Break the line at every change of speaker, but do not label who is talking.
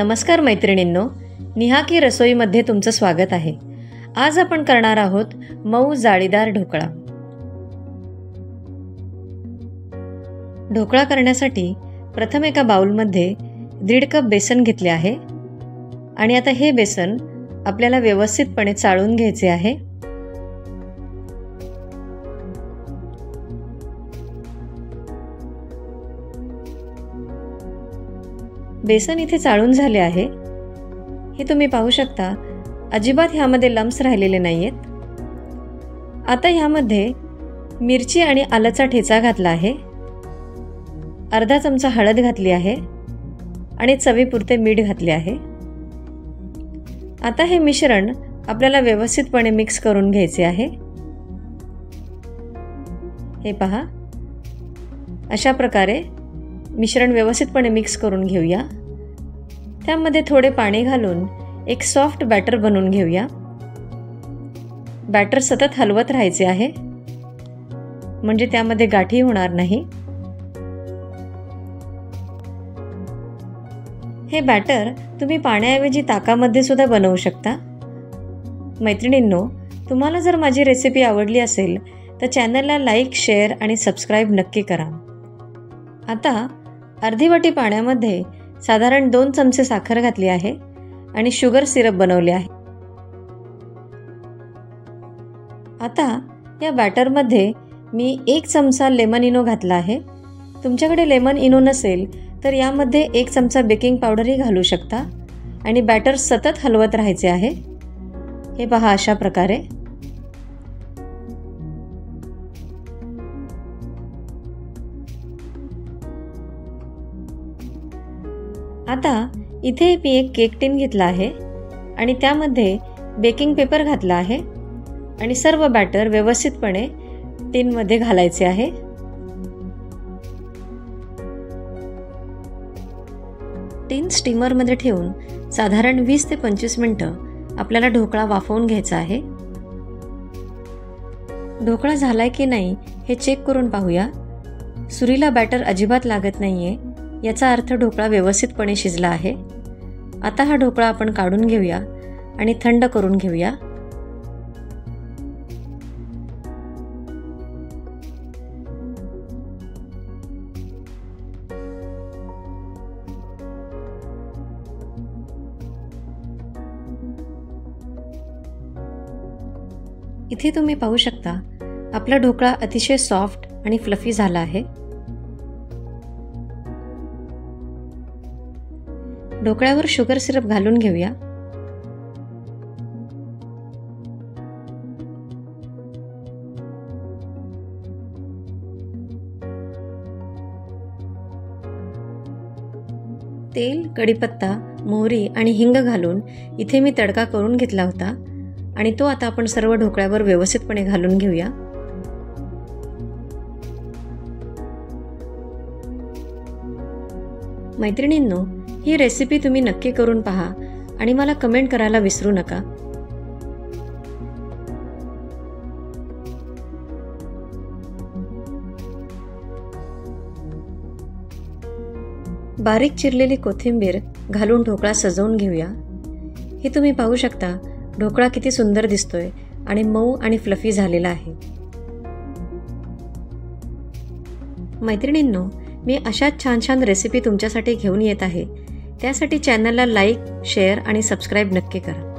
नमस्कार मैत्रिणींनो, निहा की रसोईमध्ये तुमचं स्वागत आहे। आज आपण करणार आहोत मऊ जाळीदार ढोकळा। ढोकळा करण्यासाठी प्रथम एका बाउलमध्ये 1.5 कप बेसन घेतले आहे आणि आता हे बेसन आपल्याला व्यवस्थितपणे चाळून घ्यायचे आहे। बेसन इथे चाळून झाले आहे, हे तुम्ही पाहू शकता। अजिबात ह्यामध्ये लम्स राहिलेले नाहीयेत। आता ह्यामध्ये मिरची आणि आल्याचा ठेचा घातला आहे, अर्धा चमचा हळद घातली आहे आणि चवीपुरते मीठ घातले आहे। आता हे मिश्रण आपल्याला व्यवस्थितपणे मिक्स करून घ्यायचे आहे। हे पहा, अशा प्रकारे मिश्रण व्यवस्थितपणे मिक्स करून घेऊया। त्यामध्ये थोडे पाणी घालून एक सॉफ्ट बॅटर बनवून घेऊया। बॅटर सतत हलवत राहायचे आहे, म्हणजे त्यामध्ये गाठी होणार नाही। हे बॅटर तुम्ही पाण्याऐवजी ताकामध्ये सुद्धा बनवू शकता। मैत्रिणींनो, तुम्हाला जर माझी रेसिपी आवडली असेल तर चॅनलला लाईक, शेअर आणि सबस्क्राईब नक्की करा। आता अर्धी वाटी पाण्यामध्ये साधारण 2 चमचे साखर घातली आहे आणि शुगर सिरप बनवले आहे। आता या बॅटरमध्ये मी 1 चमचा लेमन इनो घातला आहे। तुमच्याकडे लेमन इनो नसेल तर यामध्ये 1 चमचा बेकिंग पावडरही घालू शकता आणि बॅटर सतत हलवत राहायचे आहे। हे पहा, अशा प्रकारे। आता इथे मी एक केक टिन घेतला आहे आणि त्यामध्ये बेकिंग पेपर घातला आहे आणि सर्व बॅटर व्यवस्थितपणे टिनमध्ये घालायचे आहे। टिन स्टीमरमध्ये ठेवून साधारण 20 ते 25 मिनिटं आपल्याला ढोकळा वाफवून घ्यायचा आहे। ढोकळा झालाय की नाही हे चेक करून पाहूया। सुरीला बॅटर अजिबात लागत नाहीये, याचा अर्थ ढोकळा व्यवस्थितपणे शिजला आहे। आता हा ढोकळा आपण काढून घेऊया आणि थंड करून घेऊया। इथे तुम्ही पाहू शकता, आपला ढोकळा अतिशय सॉफ्ट आणि फ्लफी झाला आहे। ढोकळ्यावर शुगर सिरप घालून घेऊया। तेल, कढीपत्ता, मोहरी आणि हिंग घालून इथे मी तडका करून घेतला होता आणि तो आता आपण सर्व ढोकळ्यावर व्यवस्थितपणे घालून घेऊया। मैत्रिणींनो, ही रेसिपी तुम्ही नक्की करून पहा आणि मला कमेंट करायला विसरू नका। बारीक चिरलेली कोथिंबीर घालून ढोकळा सजवून घेऊया। हे तुम्ही पाहू शकता, ढोकळा किती सुंदर दिसतोय आणि मऊ आणि फ्लफी झालेला आहे। मैत्रिणींनो, मी अशाच छान छान रेसिपी तुमच्यासाठी घेऊन येत आहे। त्यासाठी चॅनलला लाईक, शेअर आणि सबस्क्राईब नक्की करा।